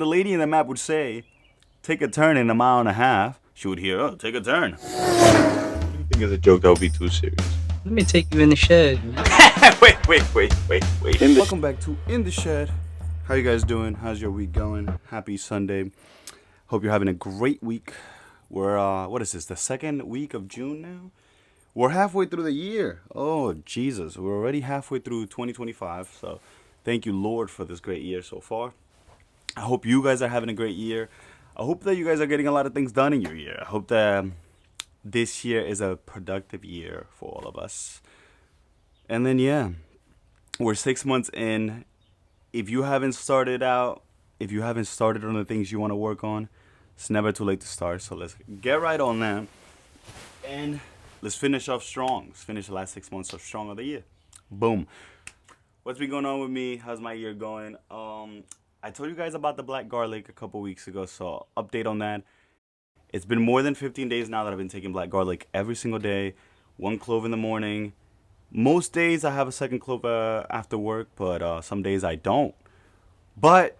the lady in the map would say, take a turn in a mile and a half, she would hear, oh, take a turn. I think it's a joke that would be too serious. Let me take you in the shed. wait. Welcome back to In the Shed. How you guys doing? How's your week going? Happy Sunday. Hope you're having a great week. We're, what is this, the second week of June now? We're halfway through the year. Oh, Jesus. We're already halfway through 2025. So thank you, Lord, for this great year so far. I hope you guys are having a great year. I hope that you guys are getting a lot of things done in your year. I hope that this year is a productive year for all of us. And then, yeah, we're 6 months in. If you haven't started on the things you want to work on, it's never too late to start. So let's get right on that. And let's finish off strong. Let's finish the last 6 months off strong of the year. Boom. What's been going on with me? How's my year going? I told you guys about the black garlic a couple weeks ago, so update on that. It's been more than 15 days now that I've been taking black garlic every single day. 1 clove in the morning. Most days I have a second clove after work, but some days I don't. But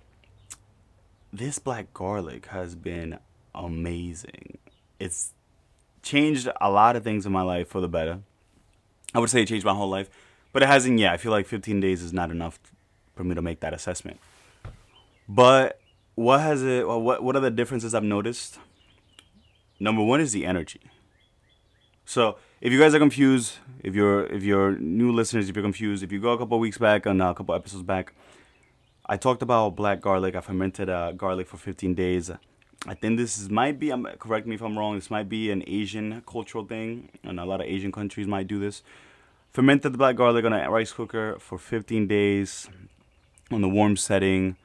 this black garlic has been amazing. It's changed a lot of things in my life for the better. I would say it changed my whole life, but it hasn't yet. I feel like 15 days is not enough for me to make that assessment. But what are the differences I've noticed? Number one is the energy. So if you guys are confused, if you're new listeners, if you're confused, if you go a couple weeks back and a couple episodes back, I talked about black garlic. I fermented garlic for 15 days. I think might be, correct me if I'm wrong, this might be an Asian cultural thing, and a lot of Asian countries might do this. Fermented the black garlic on a rice cooker for 15 days on the warm setting,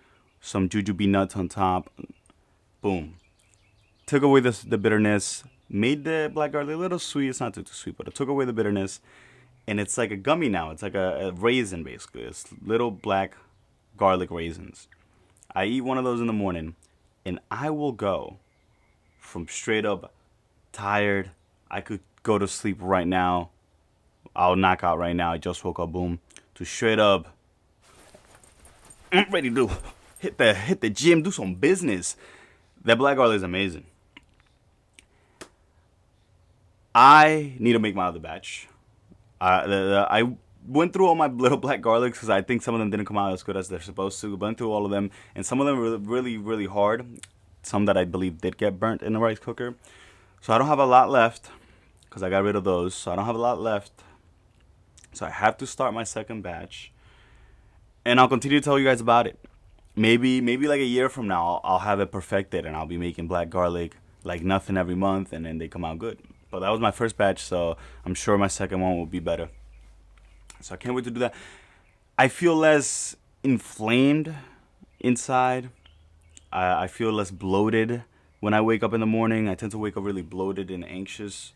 some jujube nuts on top. Boom. Took away the bitterness, made the black garlic a little sweet. It's not too sweet, but it took away the bitterness. And it's like a gummy now. It's like a raisin, basically. It's little black garlic raisins. I eat one of those in the morning, and I will go from straight up tired. I could go to sleep right now. I'll knock out right now. I just woke up, boom. To straight up, I'm ready to hit the gym, do some business. That black garlic is amazing. I need to make my other batch. I went through all my little black garlics because I think some of them didn't come out as good as they're supposed to. Went through all of them, and some of them were really, really hard. Some that I believe did get burnt in the rice cooker. So I don't have a lot left because I got rid of those. So I don't have a lot left. So I have to start my second batch, and I'll continue to tell you guys about it. Maybe like a year from now, I'll have it perfected, and I'll be making black garlic like nothing every month, and then they come out good. But that was my first batch, so I'm sure my second one will be better. So I can't wait to do that. I feel less inflamed inside. I feel less bloated when I wake up in the morning. I tend to wake up really bloated and anxious,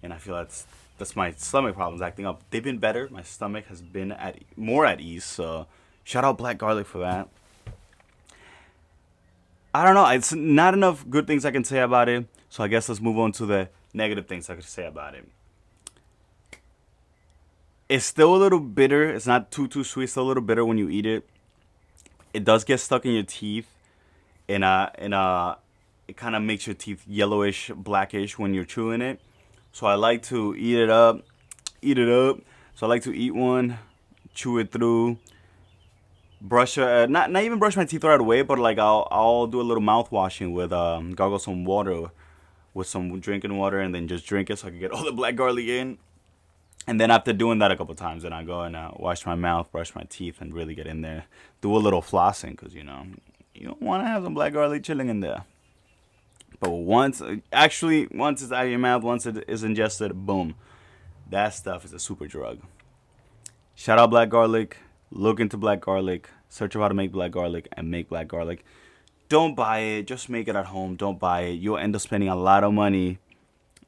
and I feel that's my stomach problems acting up. They've been better. My stomach has been more at ease. So shout out black garlic for that. I don't know. It's not enough good things I can say about it. So I guess let's move on to the negative things I could say about it. It's still a little bitter. It's not too sweet. It's still a little bitter when you eat it. It does get stuck in your teeth, and it kind of makes your teeth yellowish, blackish when you're chewing it. So I like to eat it up. So I like to eat one, chew it through, brush not even brush my teeth right away, but like I'll do a little mouth washing with gargle some water with some drinking water, and then just drink it so I can get all the black garlic in. And then after doing that a couple times, then I go and wash my mouth, brush my teeth, and really get in there. Do a little flossing, because, you don't want to have some black garlic chilling in there. But once it's out of your mouth, once it is ingested, boom. That stuff is a super drug. Shout out black garlic. Look into black garlic. Search about how to make black garlic and make black garlic. Don't buy it. Just make it at home. Don't buy it. You'll end up spending a lot of money,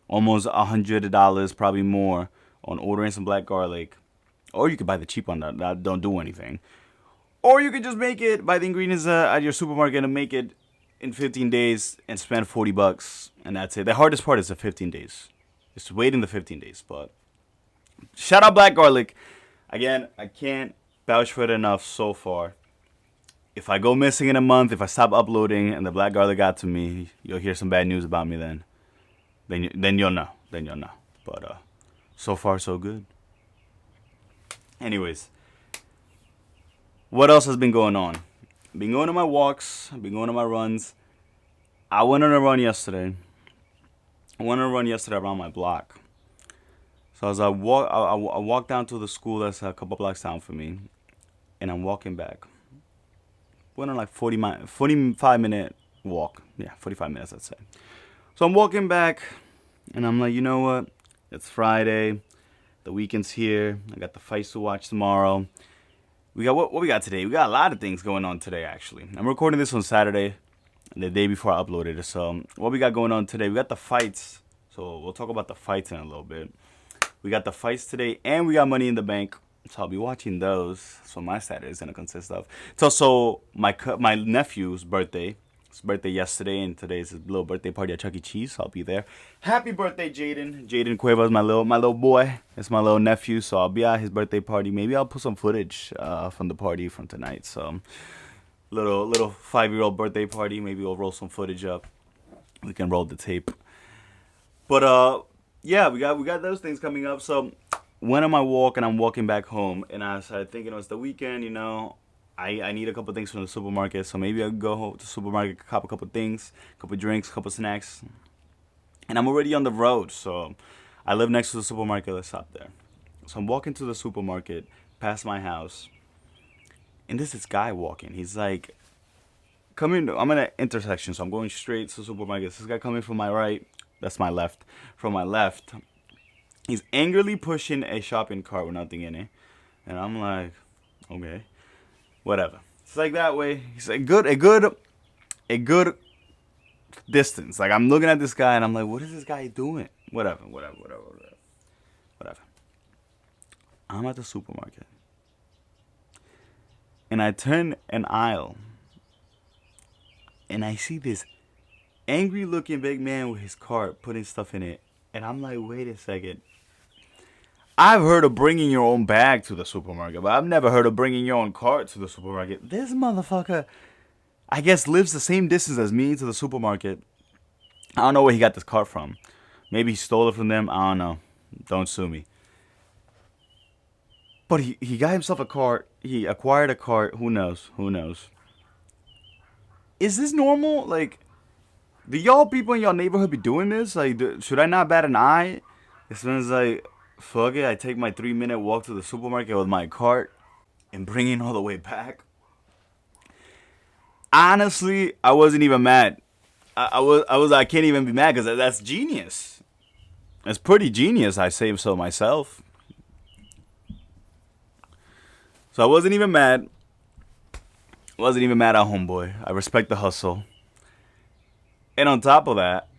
almost $100, probably more, on ordering some black garlic. Or you could buy the cheap one that don't do anything. Or you could just make it, buy the ingredients at your supermarket and make it in 15 days and spend $40. And that's it. The hardest part is the 15 days. Just waiting the 15 days. But shout out black garlic. Again, I can't vouch for it enough so far. if I go missing in a month, if I stop uploading, and the Black Garlic got to me, you'll hear some bad news about me. Then you'll know. Then you'll know. But so far so good. Anyways, what else has been going on? Been going on my walks. Been going on my runs. I went on a run yesterday. Around my block. So as I walk down to the school that's a couple blocks down from me, and I'm walking back. Went on like 45-minute walk. Yeah, 45 minutes, I'd say. So I'm walking back, and I'm like, you know what? It's Friday. The weekend's here. I got the fights to watch tomorrow. We got what we got today? We got a lot of things going on today, actually. I'm recording this on Saturday, the day before I uploaded it. So what we got going on today? We got the fights. So we'll talk about the fights in a little bit. We got the fights today, and we got Money in the Bank. So I'll be watching those. That's what my Saturday is going to consist of. It's also my nephew's birthday. His birthday yesterday, and today's his little birthday party at Chuck E. Cheese. So I'll be there. Happy birthday, Jaden. Jaden Cueva is my little boy. It's my little nephew. So I'll be at his birthday party. Maybe I'll put some footage from the party from tonight. So little 5-year-old birthday party. Maybe we'll roll some footage up. We can roll the tape. But yeah, we got those things coming up. So went on my walk, and I'm walking back home, and I started thinking it was the weekend, you know. I need a couple things from the supermarket, so maybe I'll go home to the supermarket, cop a couple things, couple drinks, couple snacks. And I'm already on the road, so I live next to the supermarket that's up there. So I'm walking to the supermarket, past my house, and there's this guy walking. He's like, I'm in an intersection, so I'm going straight to the supermarket. This guy coming from my right, that's my left. From my left, he's angrily pushing a shopping cart with nothing in it. And I'm like, okay. Whatever. It's like that way. He's a good distance. Like I'm looking at this guy and I'm like, what is this guy doing? Whatever. I'm at the supermarket. And I turn an aisle. And I see this angry looking big man with his cart putting stuff in it. And I'm like, wait a second. I've heard of bringing your own bag to the supermarket, but I've never heard of bringing your own cart to the supermarket. This motherfucker, I guess, lives the same distance as me to the supermarket. I don't know where he got this cart from. Maybe he stole it from them. I don't know. Don't sue me. But he got himself a cart. He acquired a cart. Who knows? Is this normal? Like, do y'all people in y'all neighborhood be doing this? Like, should I not bat an eye? It sounds like, fuck it, I take my 3-minute walk to the supermarket with my cart and bring it all the way back. Honestly, I wasn't even mad. I can't even be mad because that's genius. It's pretty genius, I say so myself. So I wasn't even mad. Wasn't even mad at homeboy. I respect the hustle. And on top of that,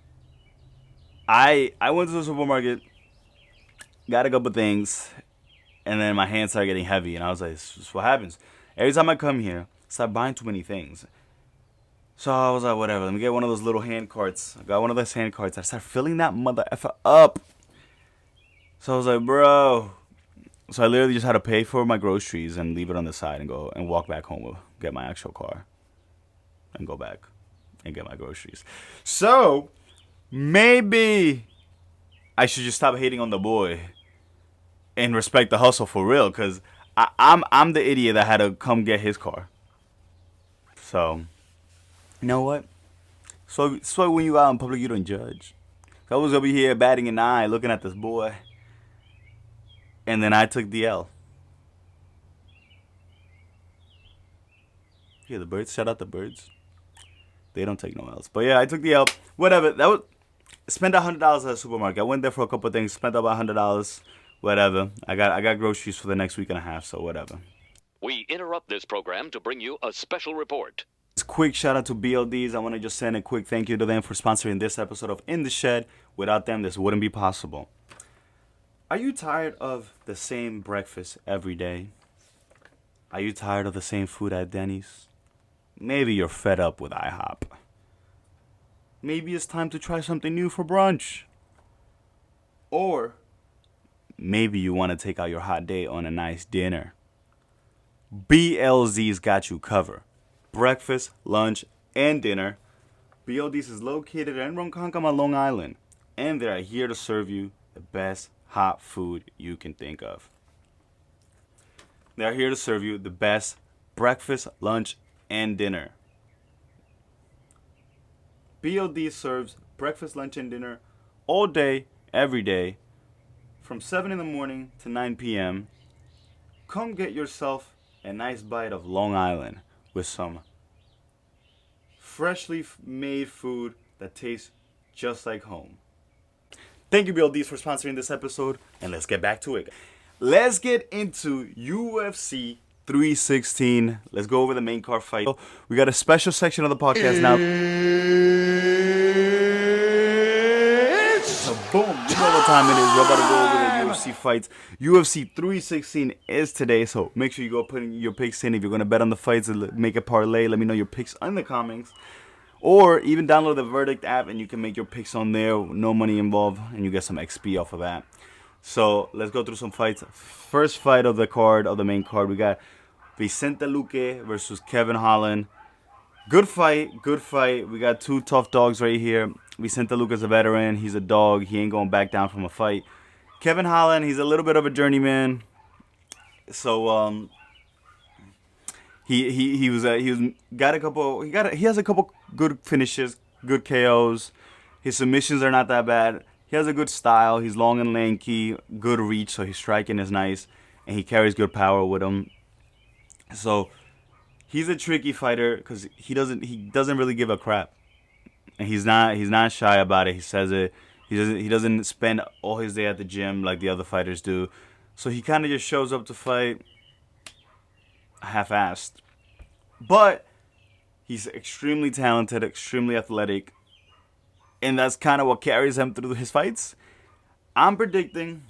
I went to the supermarket, got a couple things, and then my hands started getting heavy, and I was like, this is what happens. Every time I come here, I start buying too many things. So I was like, whatever, let me get one of those little hand carts. I got one of those hand carts. I started filling that mother effer up. So I was like, bro. So I literally just had to pay for my groceries and leave it on the side and go and walk back home, get my actual car, and go back and get my groceries. So maybe I should just stop hating on the boy and respect the hustle for real, because I'm the idiot that had to come get his car. So, you know what? So when you out in public, you don't judge. I was over here batting an eye, looking at this boy, and then I took the L. Yeah, the birds. Shout out the birds. They don't take no L's. But yeah, I took the L. Whatever. That was spent $100 at the supermarket. I went there for a couple of things. Spent about $100. Whatever. I got groceries for the next week and a half. So whatever. We interrupt this program to bring you a special report. Quick shout out to BLDs. I want to just send a quick thank you to them for sponsoring this episode of In the Shed. Without them, this wouldn't be possible. Are you tired of the same breakfast every day? Are you tired of the same food at Denny's? Maybe you're fed up with IHOP. Maybe it's time to try something new for brunch. Or maybe you want to take out your hot date on a nice dinner. BLZ's got you covered. breakfast, lunch, and dinner. B.O.D.s is located in Ronkonkoma, Long Island, and they are here to serve you the best hot food you can think of. They are here to serve you the best breakfast, lunch, and dinner. B.O.D. serves breakfast, lunch, and dinner all day, every day, from 7 in the morning to 9 p.m. Come get yourself a nice bite of Long Island with some freshly made food that tastes just like home. Thank you, B.O.D.s, for sponsoring this episode, and let's get back to it. Let's get into UFC 316. Let's go over the main card fight. We got a special section of the podcast now. So boom, you know what time it is. We're about to go over the UFC fights. UFC 316 is today, so make sure you go put your picks in. If you're going to bet on the fights and make a parlay, let me know your picks in the comments. Or even download the Verdict app and you can make your picks on there. No money involved, and you get some XP off of that. So let's go through some fights. First fight of the card, of the main card, we got Vicente Luque versus Kevin Holland. Good fight, good fight. We got two tough dogs right here. Vicente Luque's a veteran. He's a dog. He ain't going back down from a fight. Kevin Holland, he's a little bit of a journeyman. So he has a couple good finishes, good KOs. His submissions are not that bad. He has a good style. He's long and lanky, good reach, so his striking is nice, and he carries good power with him. So he's a tricky fighter because he doesn't really give a crap, and he's not shy about it. He says it. He doesn't spend all his day at the gym like the other fighters do. So he kind of just shows up to fight half-assed. But he's extremely talented, extremely athletic, and that's kind of what carries him through his fights. I'm predicting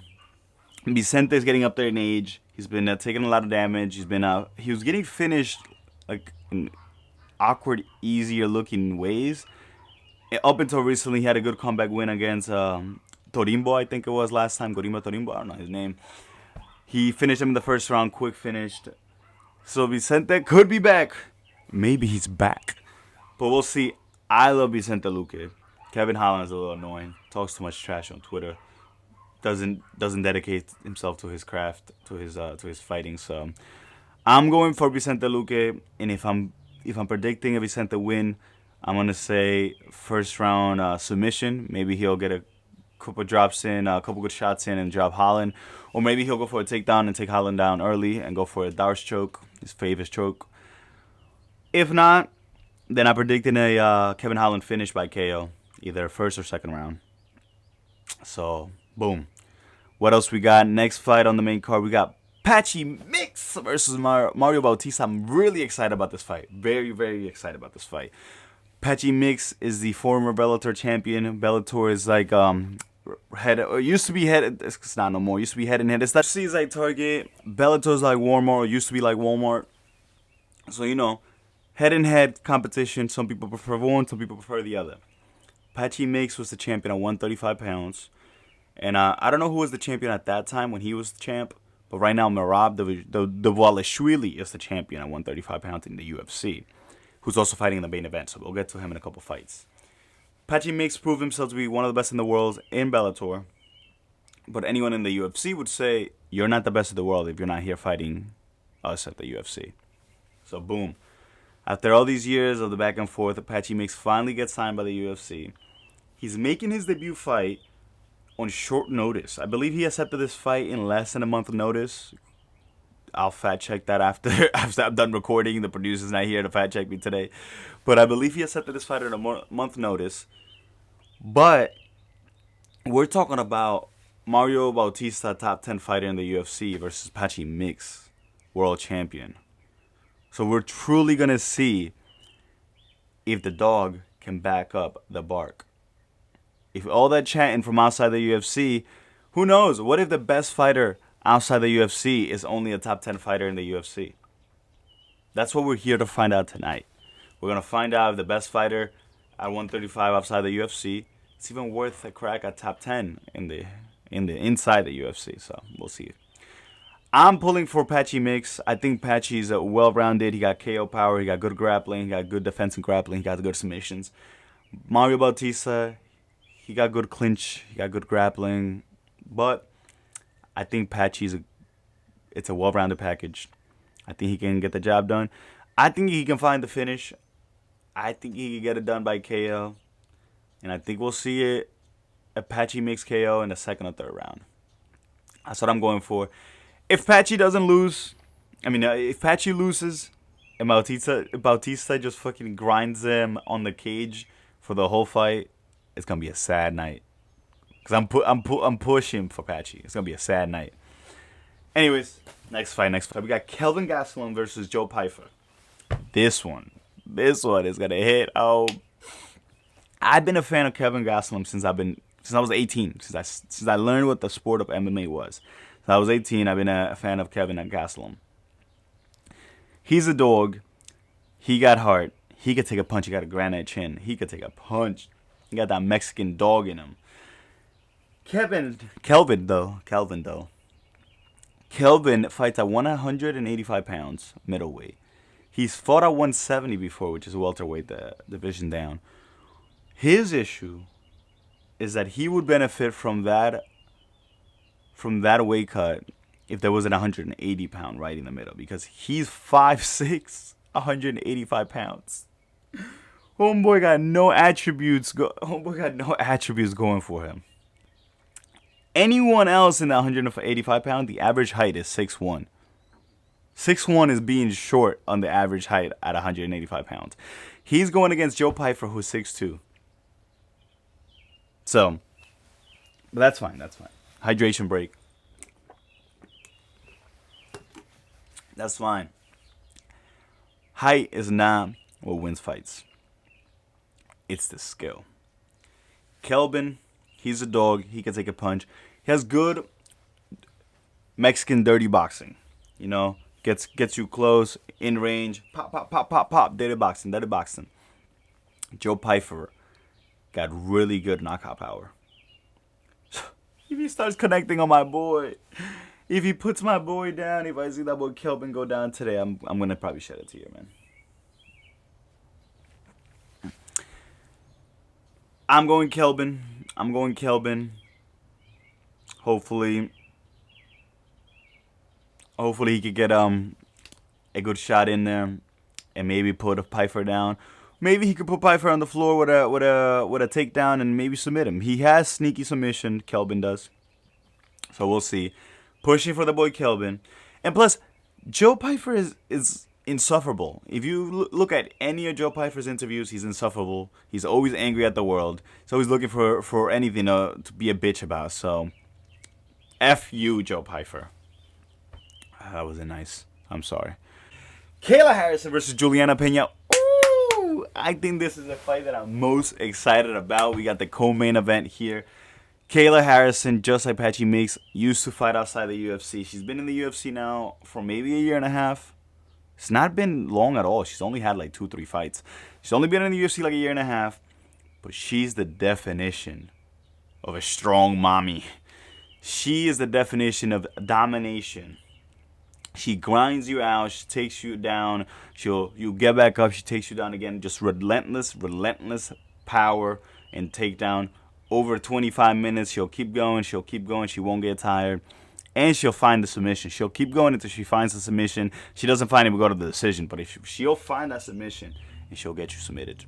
Vicente's getting up there in age. He's been taking a lot of damage. He was getting finished like in awkward, easier looking ways. Up until recently, he had a good comeback win against Torimbo, I think it was last time. Torimbo, I don't know his name. He finished him in the first round, quick finished. So Vicente could be back. Maybe he's back. But we'll see. I love Vicente Luque. Kevin Holland is a little annoying. Talks too much trash on Twitter. Doesn't dedicate himself to his craft, to his fighting. So I'm going for Vicente Luque. And if I'm predicting a Vicente win, I'm gonna say first round submission. Maybe he'll get a couple drops in, a couple good shots in, and drop Holland. Or maybe he'll go for a takedown and take Holland down early and go for a Darce choke, his favorite choke. If not, then I'm predicting a Kevin Holland finish by KO, either first or second round. So, boom. What else we got? Next fight on the main card, we got Patchy Mix versus Mario Bautista. I'm really excited about this fight. Very, very excited about this fight. Patchy Mix is the former Bellator champion. Bellator is like used to be head. It's not no more. Used to be head and head. It's like is like Target. Bellator's like Walmart. Or used to be like Walmart. So head and head competition. Some people prefer one. Some people prefer the other. Patchy Mix was the champion at 135 pounds, and I don't know who was the champion at that time when he was the champ. But right now, Merab Dvalishvili is the champion at 135 pounds in the UFC, who's also fighting in the main event. So we'll get to him in a couple fights. Patchy Mix proved himself to be one of the best in the world in Bellator. But anyone in the UFC would say, you're not the best in the world if you're not here fighting us at the UFC. So boom. After all these years of the back and forth, Patchy Mix finally gets signed by the UFC. He's making his debut fight on short notice. I believe he accepted this fight in less than a month notice. I'll fact check that after I'm done recording. The producer's not here to fact check me today. But I believe he accepted this fight at a month notice. But we're talking about Mario Bautista, top 10 fighter in the UFC, versus Patchy Mix, world champion. So we're truly going to see if the dog can back up the bark. If all that chanting from outside the UFC, who knows? What if the best fighter outside the UFC is only a top 10 fighter in the UFC? That's what we're here to find out tonight. We're going to find out if the best fighter at 135 outside the UFC is even worth a crack at top 10 in the inside the UFC. So we'll see. I'm pulling for Patchy Mix. I think Patchy's well-rounded. He got KO power. He got good grappling. He got good defense and grappling. He got good submissions. Mario Bautista, he got good clinch. He got good grappling. But I think it's a well-rounded package. I think he can get the job done. I think he can find the finish. I think he can get it done by KO. And I think we'll see a Patchy Mix KO in the second or third round. That's what I'm going for. If Patchy doesn't lose, if Patchy loses and Bautista just fucking grinds him on the cage for the whole fight, it's gonna be a sad night. Cause I'm pushing for Patchy. It's gonna be a sad night. Anyways, next fight. We got Kelvin Gastelum versus Joe Pyfer. This one is gonna hit. Oh, I've been a fan of Kelvin Gastelum since I was 18. Since I learned what the sport of MMA was. Since I was 18, I've been a fan of Kelvin Gastelum. He's a dog. He got heart. He could take a punch. He got a granite chin. He could take a punch. He got that Mexican dog in him. Kelvin though. Kelvin fights at 185 pounds, middleweight. He's fought at 170 before, which is welterweight, the division down. His issue is that he would benefit from that weight cut if there was an 180-pound right in the middle, because he's 5'6", 185 pounds. Homeboy got no attributes. Going for him. Anyone else in the 185 pound, the average height is 6'1". 6'1" is being short on the average height at 185 pounds. He's going against Joe Pyfer, who's 6'2". So, but that's fine. Hydration break. That's fine. Height is not what wins fights. It's the skill. Kelvin, he's a dog. He can take a punch. He has good Mexican dirty boxing. You know, gets you close, in range, pop, dirty boxing. Joe Pyfer got really good knockout power. If he starts connecting on my boy, if he puts my boy down, if I see that boy Kelvin go down today, I'm gonna probably shed a tear, man. I'm going Kelvin. Hopefully he could get a good shot in there and maybe put a Pyfer down. Maybe he could put Pyfer on the floor with a takedown and maybe submit him. He has sneaky submission, Kelvin does. So we'll see. Pushing for the boy Kelvin. And plus, Joe Pyfer is insufferable. If you look at any of Joe Pyfer's interviews, he's insufferable. He's always angry at the world. He's always looking for anything to be a bitch about. So, F you, Joe Pyfer. That wasn't nice. I'm sorry. Kayla Harrison versus Julianna Pena. Ooh, I think this is a fight that I'm most excited about. We got the co-main event here. Kayla Harrison, just like Patchy Mix, used to fight outside the UFC. She's been in the UFC now for maybe a year and a half. It's not been long at all. She's only had like 2-3 fights. She's only been in the UFC like a year and a half. But she's the definition of a strong mommy. She is the definition of domination. She grinds you out. She takes you down. You get back up. She takes you down again. Just relentless power and takedown. Over 25 minutes, she'll keep going. She won't get tired. And she'll find the submission. She'll keep going until she finds the submission. She doesn't find it, we'll go to the decision. But if she'll find that submission, and she'll get you submitted.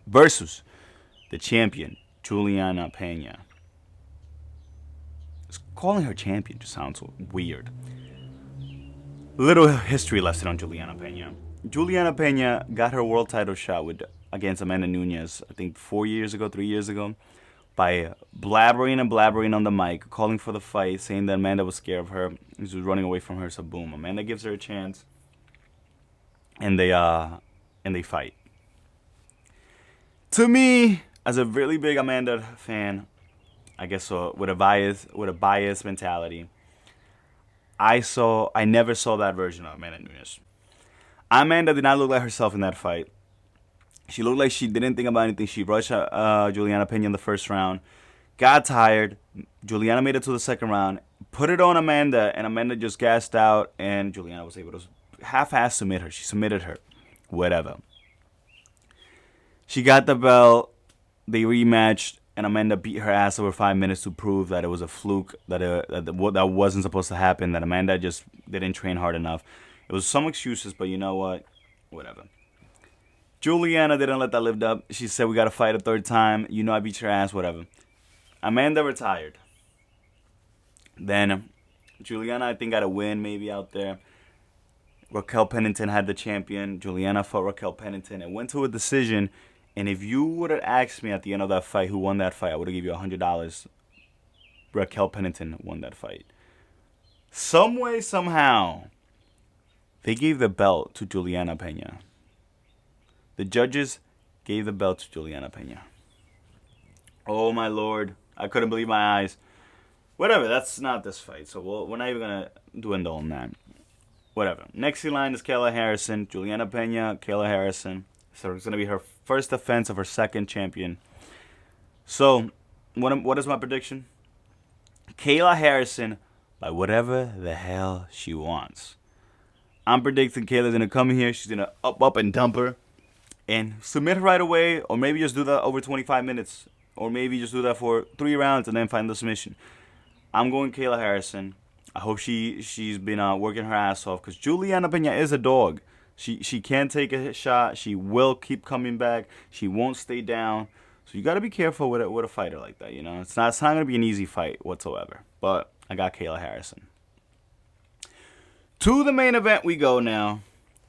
Versus the champion, Julianna Pena. Calling her champion just sounds weird. Little history lesson on Julianna Pena. Julianna Pena got her world title shot against Amanda Nunes, I think 3 years ago, by blabbering on the mic, calling for the fight, saying that Amanda was scared of her. She was running away from her, so boom. Amanda gives her a chance, and they fight. To me, as a really big Amanda fan, I guess so, with a bias mentality, I never saw that version of Amanda Nunes. Amanda did not look like herself in that fight. She looked like she didn't think about anything. She rushed Julianna Pena in the first round. Got tired. Julianna made it to the second round. put it on Amanda, and Amanda just gassed out, and Julianna was able to half-ass submit her. She submitted her. Whatever. She got the belt. They rematched, and Amanda beat her ass over 5 minutes to prove that it was a fluke, that wasn't supposed to happen, that Amanda just didn't train hard enough. It was some excuses, but you know what? Whatever. Julianna didn't let that live up. She said, we got to fight a third time. You know I beat your ass, whatever. Amanda retired. Then Julianna, I think, got a win maybe out there. Raquel Pennington had the champion. Julianna fought Raquel Pennington. It went to a decision. And if you would have asked me at the end of that fight who won that fight, I would have given you $100. Raquel Pennington won that fight. Some way, somehow, they gave the belt to Julianna Pena. The judges gave the belt to Julianna Pena. Oh, my Lord. I couldn't believe my eyes. Whatever, that's not this fight. So we're not even going to dwindle on that. Whatever. Next in line is Kayla Harrison. Julianna Pena, Kayla Harrison. So it's going to be her first defense of her second champion. So, what is my prediction? Kayla Harrison, by whatever the hell she wants. I'm predicting Kayla's going to come here. She's going to up and dump her. And submit her right away. Or maybe just do that over 25 minutes. Or maybe just do that for 3 rounds and then find the submission. I'm going Kayla Harrison. I hope she's been working her ass off. Because Julianna Pena is a dog. She can take a shot. She will keep coming back. She won't stay down. So you got to be careful with a fighter like that. You know, it's not going to be an easy fight whatsoever. But I got Kayla Harrison. To the main event we go now.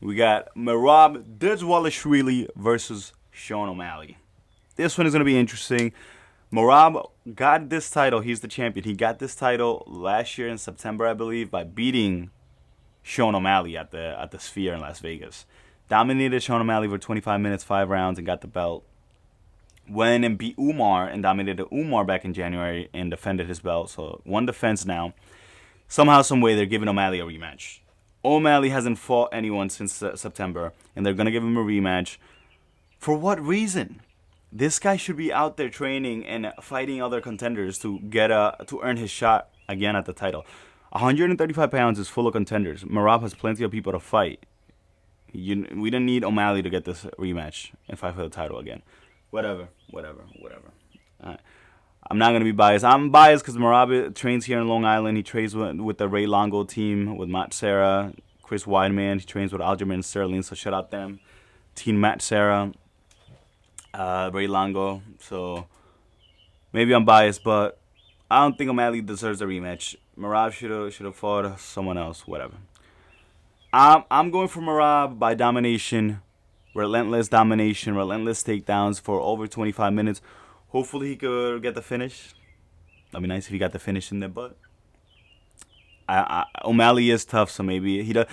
We got Merab Dvalishvili versus Sean O'Malley. This one is going to be interesting. Merab got this title. He's the champion. He got this title last year in September, I believe, by beating Sean O'Malley at the Sphere in Las Vegas. Dominated Sean O'Malley for 25 minutes, 5 rounds, and got the belt. Went and beat Umar and dominated Umar back in January and defended his belt. So 1 defense now. Somehow, some way, they're giving O'Malley a rematch. O'Malley hasn't fought anyone since September, and they're going to give him a rematch. For what reason? This guy should be out there training and fighting other contenders to earn his shot again at the title. 135 pounds is full of contenders. Merab has plenty of people to fight. We don't need O'Malley to get this rematch and fight for the title again. Whatever. I'm not going to be biased. I'm biased because Merab trains here in Long Island. He trains with the Ray Longo team, with Matt Serra, Chris Weidman. He trains with Aljamain Sterling, so shout out them. Team Matt Serra, Ray Longo. So maybe I'm biased, but I don't think O'Malley deserves a rematch. Merab should have fought someone else. Whatever. I'm going for Merab by domination, relentless takedowns for over 25 minutes. Hopefully he could get the finish. That'd be nice if he got the finish in there, but O'Malley is tough, so maybe he does.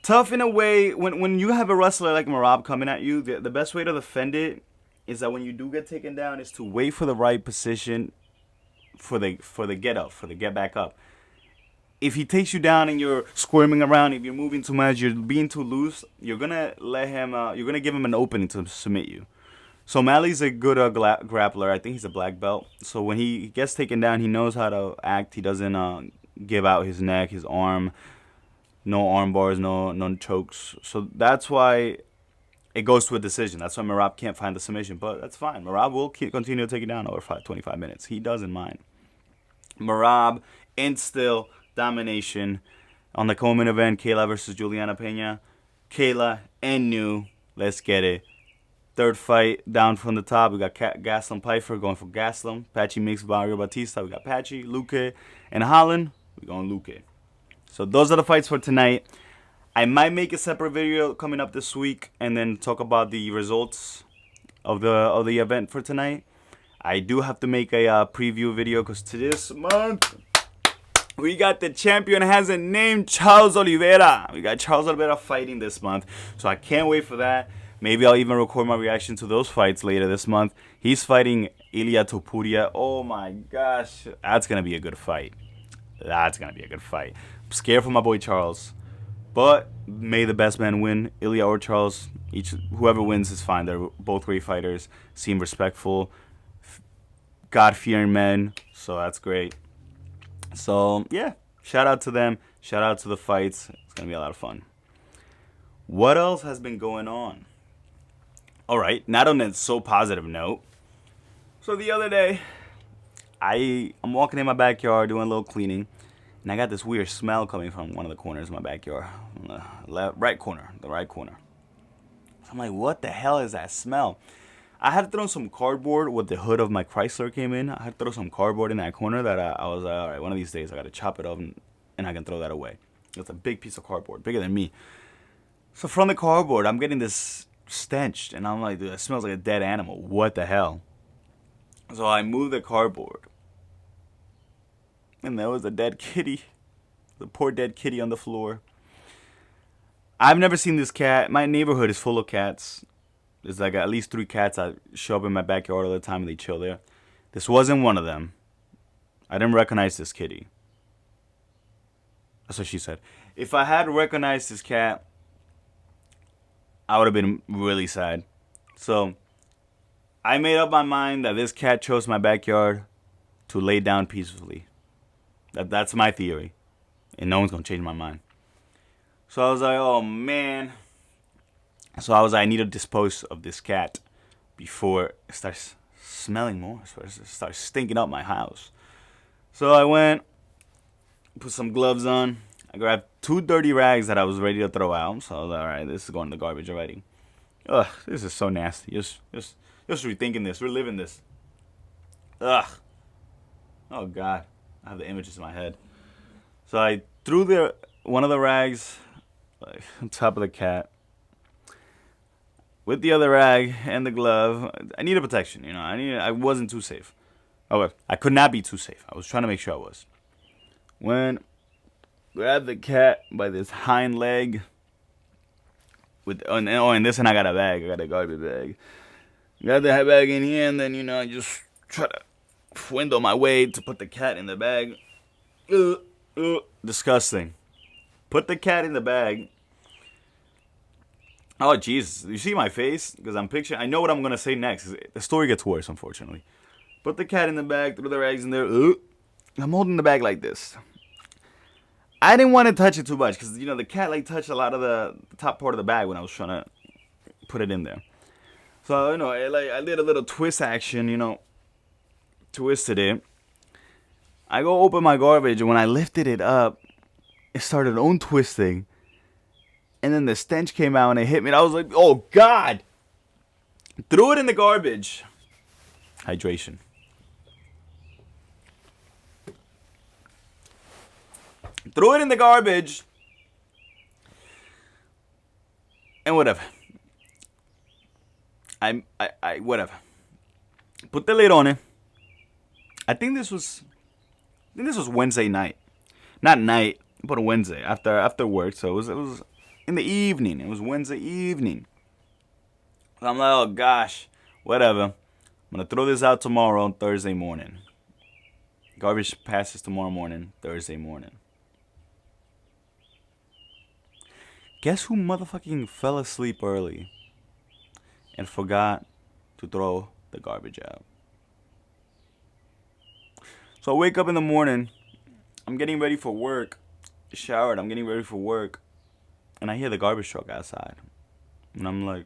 Tough in a way, when you have a wrestler like Merab coming at you, the best way to defend it is that when you do get taken down is to wait for the right position for the get up, for the get back up. If he takes you down and you're squirming around, if you're moving too much, you're being too loose, you're gonna give him an opening to submit you. So O'Malley's a good grappler. I think he's a black belt. So when he gets taken down, he knows how to act. He doesn't give out his neck, his arm. No arm bars, no chokes. So that's why it goes to a decision. That's why Merab can't find the submission. But that's fine. Merab will continue to take it down over 25 minutes. He doesn't mind. Merab and still domination on the co-main event. Kayla versus Julianna Pena. Kayla and new. Let's get it. Third fight down from the top. We got Gastelum Pyfer going for Gastelum. Patchy mixed Mario Bautista. We got Patchy, Luque, and Holland. We're going Luque. So those are the fights for tonight. I might make a separate video coming up this week and then talk about the results of the event for tonight. I do have to make a preview video because this month we got the champion has a name, Charles Oliveira. We got Charles Oliveira fighting this month. So I can't wait for that. Maybe I'll even record my reaction to those fights later this month. He's fighting Ilia Topuria. Oh my gosh. That's going to be a good fight. I'm scared for my boy Charles. But may the best man win. Ilia or Charles. Whoever wins is fine. They're both great fighters. Seem respectful. God-fearing men. So that's great. So, yeah. Shout out to them. Shout out to the fights. It's going to be a lot of fun. What else has been going on? All right. Not on a so positive note. So, the other day, I'm walking in my backyard doing a little cleaning. And I got this weird smell coming from one of the corners of my backyard. The right corner. So I'm like, what the hell is that smell? I had to throw some cardboard with the hood of my Chrysler came in. I had to throw some cardboard in that corner that I was like, all right, one of these days I got to chop it up and I can throw that away. It's a big piece of cardboard, bigger than me. So from the cardboard, I'm getting this stench. And I'm like, dude, it smells like a dead animal. What the hell? So I moved the cardboard. And there was a dead kitty. The poor dead kitty on the floor. I've never seen this cat. My neighborhood is full of cats. There's like at least 3 cats that show up in my backyard all the time and they chill there. This wasn't one of them. I didn't recognize this kitty. That's what she said. If I had recognized this cat, I would have been really sad. So I made up my mind that this cat chose my backyard to lay down peacefully. That's my theory. And no one's going to change my mind. So I was like, oh man. So I need to dispose of this cat before it starts smelling more. So it starts stinking up my house. So I went, put some gloves on. I grabbed 2 dirty rags that I was ready to throw out. So I was like, all right, this is going in the garbage already. Ugh, this is so nasty. Just rethinking this, reliving this. Ugh. Oh God, I have the images in my head. So I threw one of the rags like on top of the cat. With the other rag and the glove, I needed protection. I wasn't too safe. Oh, I could not be too safe. I was trying to make sure I was. When grabbed the cat by this hind leg. And this, and I got a bag. I got a garbage bag. Got the bag in here, and then I just try to window my way to put the cat in the bag. Disgusting. Put the cat in the bag. Oh, Jesus. You see my face? Because I know what I'm going to say next. The story gets worse, unfortunately. Put the cat in the bag, threw the rags in there. I'm holding the bag like this. I didn't want to touch it too much because, the cat, touched a lot of the top part of the bag when I was trying to put it in there. So, I did a little twist action, twisted it. I go open my garbage, and when I lifted it up, it started untwisting. And then the stench came out and it hit me. And I was like, oh, God. Threw it in the garbage. Hydration. Threw it in the garbage. And whatever. Whatever. Put the lid on it. I think this was Wednesday night. Not night, but Wednesday after work. So it was in the evening. It was Wednesday evening. So I'm like, oh gosh, whatever. I'm gonna throw this out tomorrow, Thursday morning. Garbage passes tomorrow morning, Thursday morning. Guess who motherfucking fell asleep early and forgot to throw the garbage out? So I wake up in the morning. I'm getting ready for work. Showered. I'm getting ready for work. And I hear the garbage truck outside. And I'm like,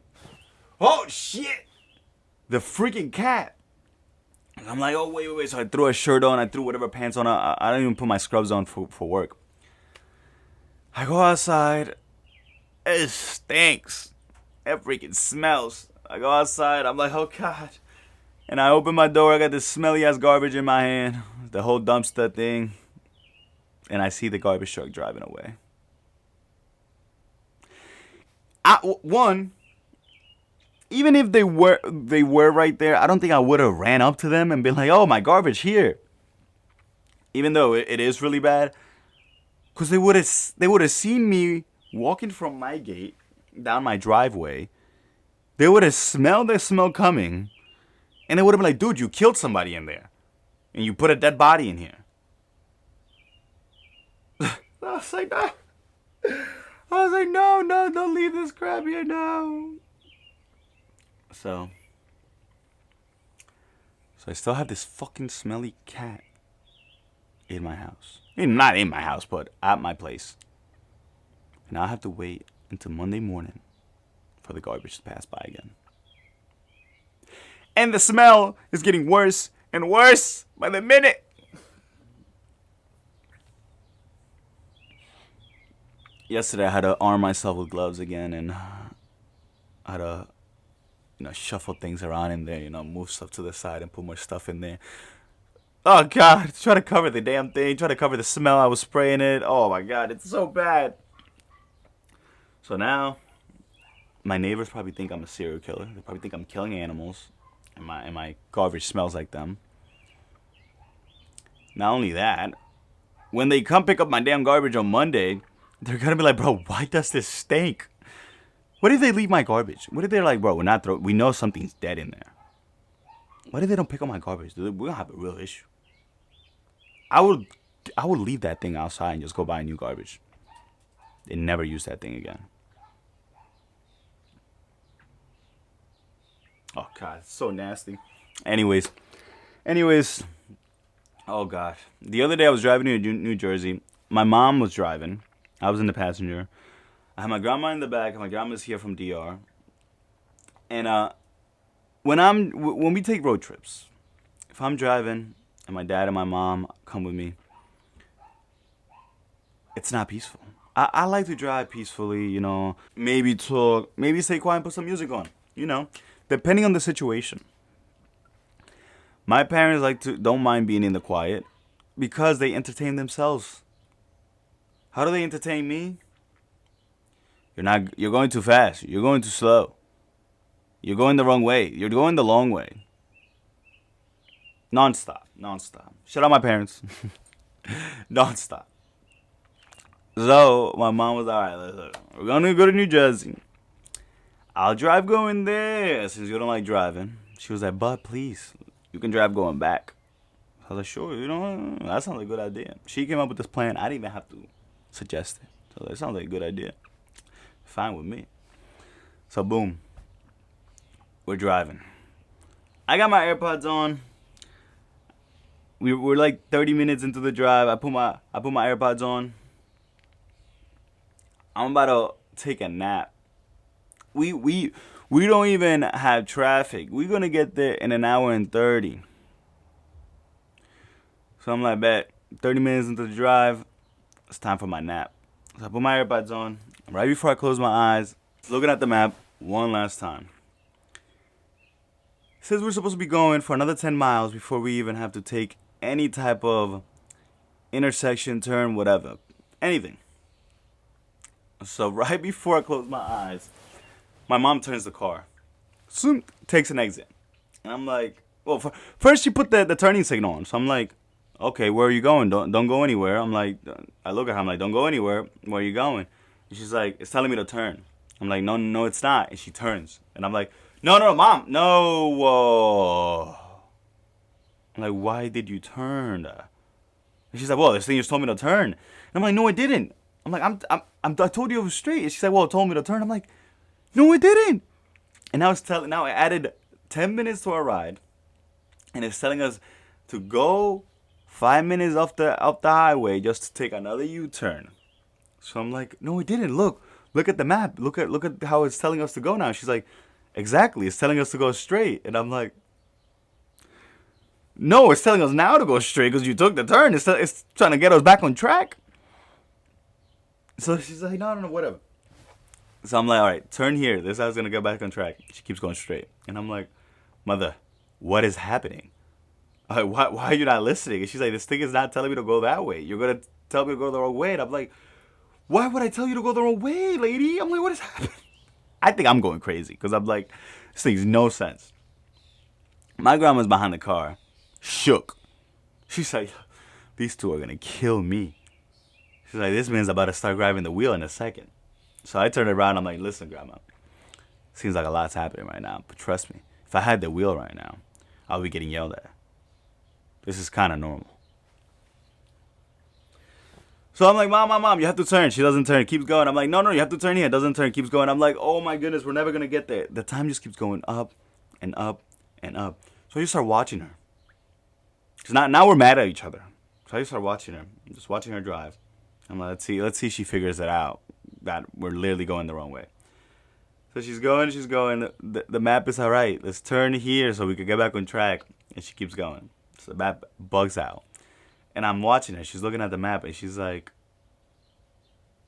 oh, shit. The freaking cat. And I'm like, oh, wait. So I threw a shirt on. I threw whatever pants on. I don't even put my scrubs on for work. I go outside. It stinks. It freaking smells. I go outside. I'm like, oh, God. And I open my door. I got this smelly ass garbage in my hand. The whole dumpster thing. And I see the garbage truck driving away. Even if they were right there, I don't think I would have ran up to them and been like, oh, my garbage here. Even though it is really bad. Because they would have seen me walking from my gate down my driveway. They would have smelled the smell coming. And they would have been like, dude, you killed somebody in there. And you put a dead body in here. I was like, no, don't leave this crap here, no. So I still have this fucking smelly cat in my house. I mean, not in my house, but at my place. And I have to wait until Monday morning for the garbage to pass by again. And the smell is getting worse and worse by the minute. Yesterday I had to arm myself with gloves again, and I had to, shuffle things around in there, move stuff to the side and put more stuff in there. Oh God, try to cover the damn thing, try to cover the smell I was spraying it. Oh my God, it's so bad. So now, my neighbors probably think I'm a serial killer. They probably think I'm killing animals, and my garbage smells like them. Not only that, when they come pick up my damn garbage on Monday, they're gonna be like, bro, why does this stink? What if they leave my garbage? What if they're like, bro, we know something's dead in there. What if they don't pick up my garbage? We're gonna have a real issue. I would leave that thing outside and just go buy a new garbage. And never use that thing again. Oh God, it's so nasty. Anyways, oh God. The other day I was driving to New Jersey. My mom was driving. I was in the passenger. I had my grandma in the back, and my grandma's here from DR. And when we take road trips, if I'm driving and my dad and my mom come with me, it's not peaceful. I like to drive peacefully, maybe talk, maybe stay quiet and put some music on, depending on the situation. My parents don't mind being in the quiet because they entertain themselves. How do they entertain me? You're going too fast. You're going too slow. You're going the wrong way. You're going the long way. Non-stop. Shout out my parents. Non-stop. So my mom was all right. Listen, we're gonna go to New Jersey. I'll drive going there since you don't like driving. She was like, but please, you can drive going back. I was like, sure, that sounds like a good idea. She came up with this plan. I didn't even have to suggest it. So that sounds like a good idea. Fine with me. So boom, we're driving. I got my AirPods on. We're like 30 minutes into the drive. I put my AirPods on. I'm about to take a nap. We don't even have traffic. We're gonna get there in an hour and 30. So I'm like, bet 30 minutes into the drive, it's time for my nap. So I put my AirPods on. Right before I close my eyes, looking at the map one last time. It says we're supposed to be going for another 10 miles before we even have to take any type of intersection, turn, whatever. Anything. So right before I close my eyes, my mom turns the car. Soon takes an exit. And I'm like, well, first she put the turning signal on. So I'm like, okay, where are you going? Don't go anywhere. I'm like, I look at her, I'm like, don't go anywhere. Where are you going? And she's like, it's telling me to turn. I'm like, no, it's not. And she turns. And I'm like, no, mom, no. Whoa. I'm like, why did you turn? And she's like, well, this thing just told me to turn. And I'm like, no, it didn't. I'm like, I told you it was straight. And she's like, well, it told me to turn. I'm like, no, it didn't. And now it added 10 minutes to our ride. And it's telling us to go 5 minutes up the highway just to take another U-turn. So I'm like, no, it didn't. Look at the map. Look at how it's telling us to go now. She's like, exactly. It's telling us to go straight. And I'm like, no, it's telling us now to go straight because you took the turn. It's trying to get us back on track. So she's like, no, whatever. So I'm like, all right, turn here. This is how it's going to get back on track. She keeps going straight. And I'm like, mother, what is happening? I'm like, why are you not listening? And she's like, this thing is not telling me to go that way. You're going to tell me to go the wrong way. And I'm like, why would I tell you to go the wrong way, lady? I'm like, what is happening? I think I'm going crazy because I'm like, this makes no sense. My grandma's behind the car, shook. She's like, these two are going to kill me. She's like, this man's about to start grabbing the wheel in a second. So I turned around. I'm like, listen, Grandma. Seems like a lot's happening right now. But trust me, if I had the wheel right now, I'll be getting yelled at. This is kind of normal. So I'm like, Mom, you have to turn. She doesn't turn. Keeps going. I'm like, no, you have to turn here. Doesn't turn. Keeps going. I'm like, oh, my goodness, we're never going to get there. The time just keeps going up and up and up. So you start watching her. Because now we're mad at each other. So I start watching her, just watching her drive. I'm like, let's see if she figures it out that we're literally going the wrong way. So she's going. The map is all right. Let's turn here so we could get back on track. And she keeps going. So the map bugs out. And I'm watching her. She's looking at the map and she's like,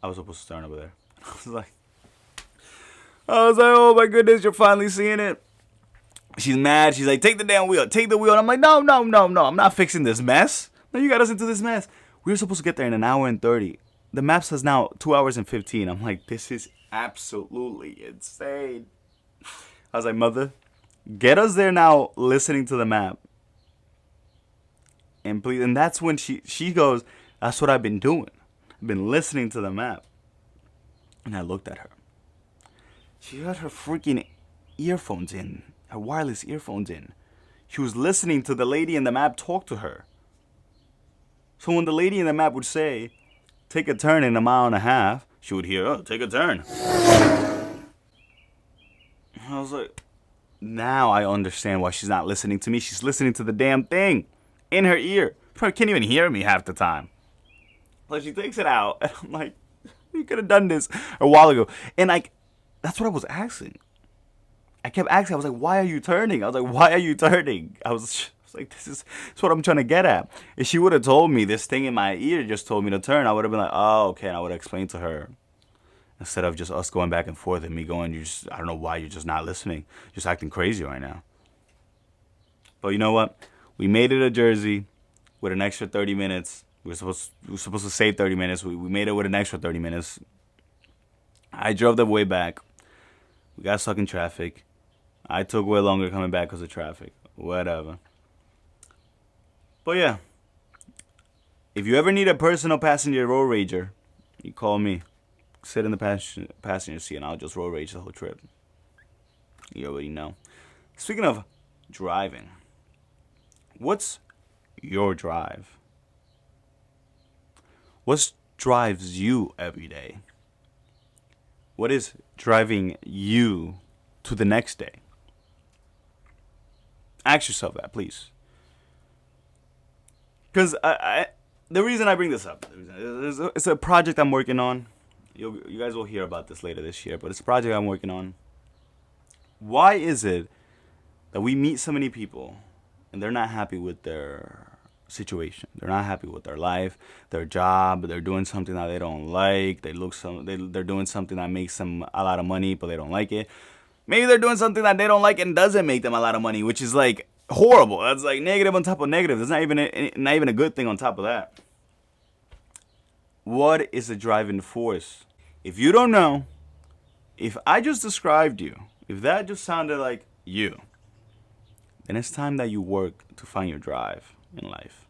I was supposed to turn over there. I was like, oh my goodness, you're finally seeing it. She's mad. She's like, take the damn wheel. Take the wheel. And I'm like, no. I'm not fixing this mess. No, you got us into this mess. We were supposed to get there in an hour and 30. The map says now 2 hours and 15. I'm like, this is absolutely insane. I was like, mother, get us there now listening to the map. And please, and that's when she goes, that's what I've been doing. I've been listening to the map. And I looked at her. She had her freaking earphones in, her wireless earphones in. She was listening to the lady in the map talk to her. So when the lady in the map would say, take a turn in a mile and a half, she would hear, oh, take a turn. I was like, now I understand why she's not listening to me. She's listening to the damn thing in her ear. Probably can't even hear me half the time. Like, she takes it out, and I'm like, you could have done this a while ago. And like, that's what I was asking. I kept asking. I was like, why are you turning? I was like, why are you turning? I was like, that's what I'm trying to get at. If she would have told me this thing in my ear just told me to turn, I would have been like, oh, okay. And I would have explained to her. Instead of just us going back and forth and me going, I don't know why you're just not listening. You're just acting crazy right now. But you know what? We made it to Jersey with an extra 30 minutes. We were supposed to save 30 minutes. We made it with an extra 30 minutes. I drove the way back. We got stuck in traffic. I took way longer coming back because of traffic. Whatever. But yeah. If you ever need a personal passenger road rager, you call me. Sit in the passenger seat and I'll just road rage the whole trip. You already know. Speaking of driving, what's your drive? What drives you every day? What is driving you to the next day? Ask yourself that, please. Because the reason I bring this up, it's a project I'm working on. You guys will hear about this later this year, but it's a project I'm working on. Why is it that we meet so many people and they're not happy with their situation? They're not happy with their life, their job. They're doing something that they don't like. They're doing something that makes them a lot of money, but they don't like it. Maybe they're doing something that they don't like and doesn't make them a lot of money, which is like horrible. That's like negative on top of negative. There's not even a good thing on top of that. What is the driving force? If you don't know, if I just described you, if that just sounded like you, then it's time that you work to find your drive in life.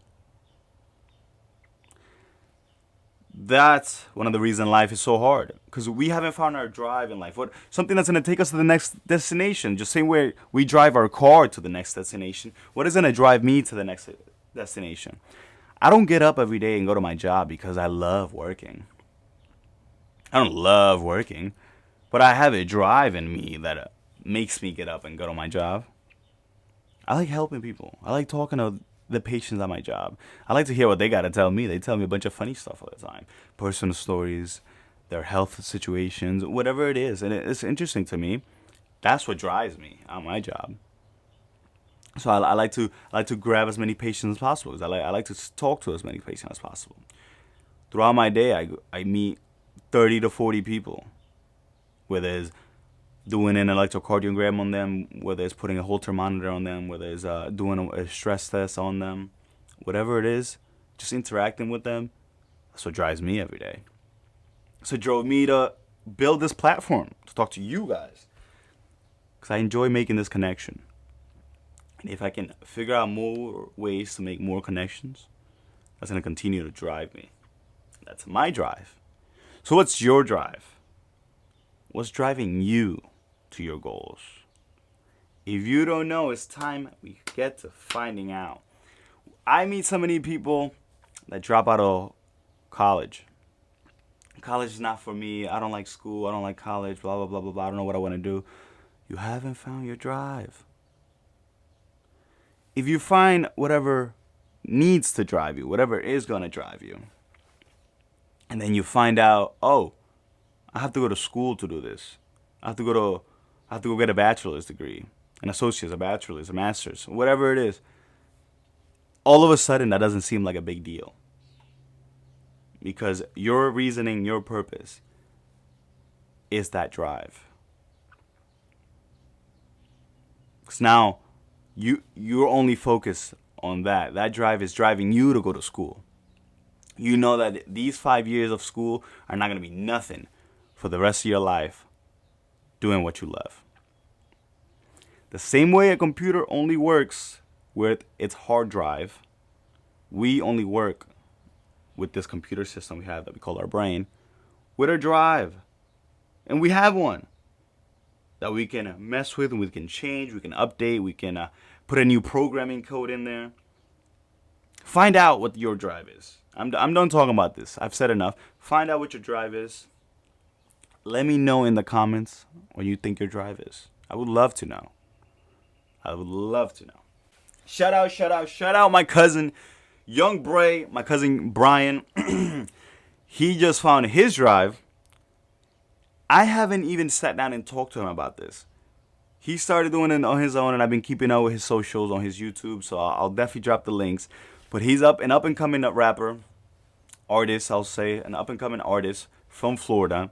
That's one of the reasons life is so hard, because we haven't found our drive in life. Something that's going to take us to the next destination, just same way we drive our car to the next destination. What is going to drive me to the next destination? I don't get up every day and go to my job because I love working. I don't love working, but I have a drive in me that makes me get up and go to my job. I like helping people. I like talking to the patients at my job. I like to hear what they got to tell me. They tell me a bunch of funny stuff all the time. Personal stories, their health situations, whatever it is. And it's interesting to me. That's what drives me on my job. So I like to grab as many patients as possible. I like to talk to as many patients as possible. Throughout my day, I meet 30 to 40 people, whether it's doing an electrocardiogram on them, whether it's putting a Holter monitor on them, whether it's doing a stress test on them, whatever it is, just interacting with them. That's what drives me every day. So it drove me to build this platform to talk to you guys, because I enjoy making this connection. And if I can figure out more ways to make more connections, that's going to continue to drive me. That's my drive. So what's your drive? What's driving you to your goals? If you don't know, it's time we get to finding out. I meet so many people that drop out of college. College is not for me. I don't like school. I don't like college. Blah, blah, blah, blah, blah. I don't know what I want to do. You haven't found your drive. If you find whatever needs to drive you, whatever is going to drive you. And then you find out, oh, I have to go to school to do this. I have to go get a bachelor's degree, an associate's, a bachelor's, a master's, whatever it is. All of a sudden, that doesn't seem like a big deal. Because your reasoning, your purpose is that drive. Because now you're only focused on that. That drive is driving you to go to school. You know that these 5 years of school are not going to be nothing for the rest of your life doing what you love. The same way a computer only works with its hard drive, we only work with this computer system we have that we call our brain, with a drive. And we have one that we can mess with, and we can change, we can update, we can put a new programming code in there. Find out what your drive is. I'm done talking about this. I've said enough. Find out what your drive is. Let me know in the comments what you think your drive is. I would love to know. I would love to know. Shout out my cousin, Young Bray, my cousin Brian. He just found his drive. I haven't even sat down and talked to him about this. He started doing it on his own, and I've been keeping up with his socials on his YouTube, so I'll definitely drop the links. But he's an up-and-coming rapper, artist, I'll say, an up-and-coming artist from Florida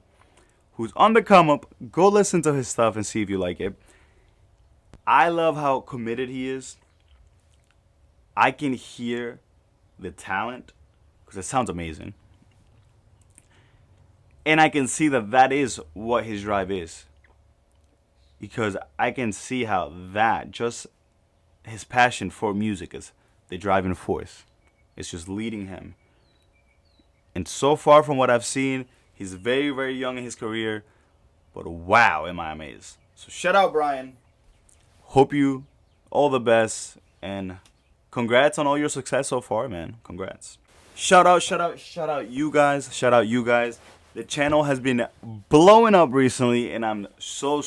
who's on the come-up. Go listen to his stuff and see if you like it. I love how committed he is. I can hear the talent because it sounds amazing. And I can see that is what his drive is. Because I can see how that, just his passion for music, is the driving force. It's just leading him. And so far from what I've seen, he's very, very young in his career. But wow, am I amazed. So shout out, Brian. Hope you all the best. And congrats on all your success so far, man. Congrats. Shout out you guys. The channel has been blowing up recently, and I'm so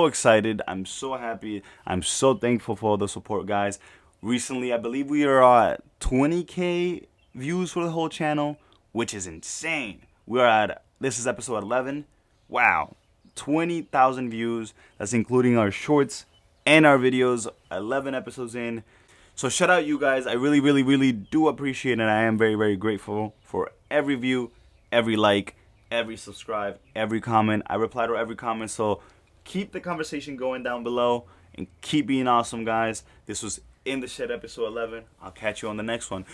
excited. I'm so happy. I'm so thankful for all the support, guys. Recently, I believe we are at 20K views for the whole channel, which is insane. This is episode 11. Wow, 20,000 views. That's including our shorts and our videos. 11 episodes in. So shout out you guys. I really do appreciate it. And I am very grateful for every view, every like, every subscribe, every comment. I reply to every comment. So keep the conversation going down below and keep being awesome, guys. This was In the Shed episode 11. I'll catch you on the next one.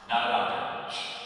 Not allowed damage.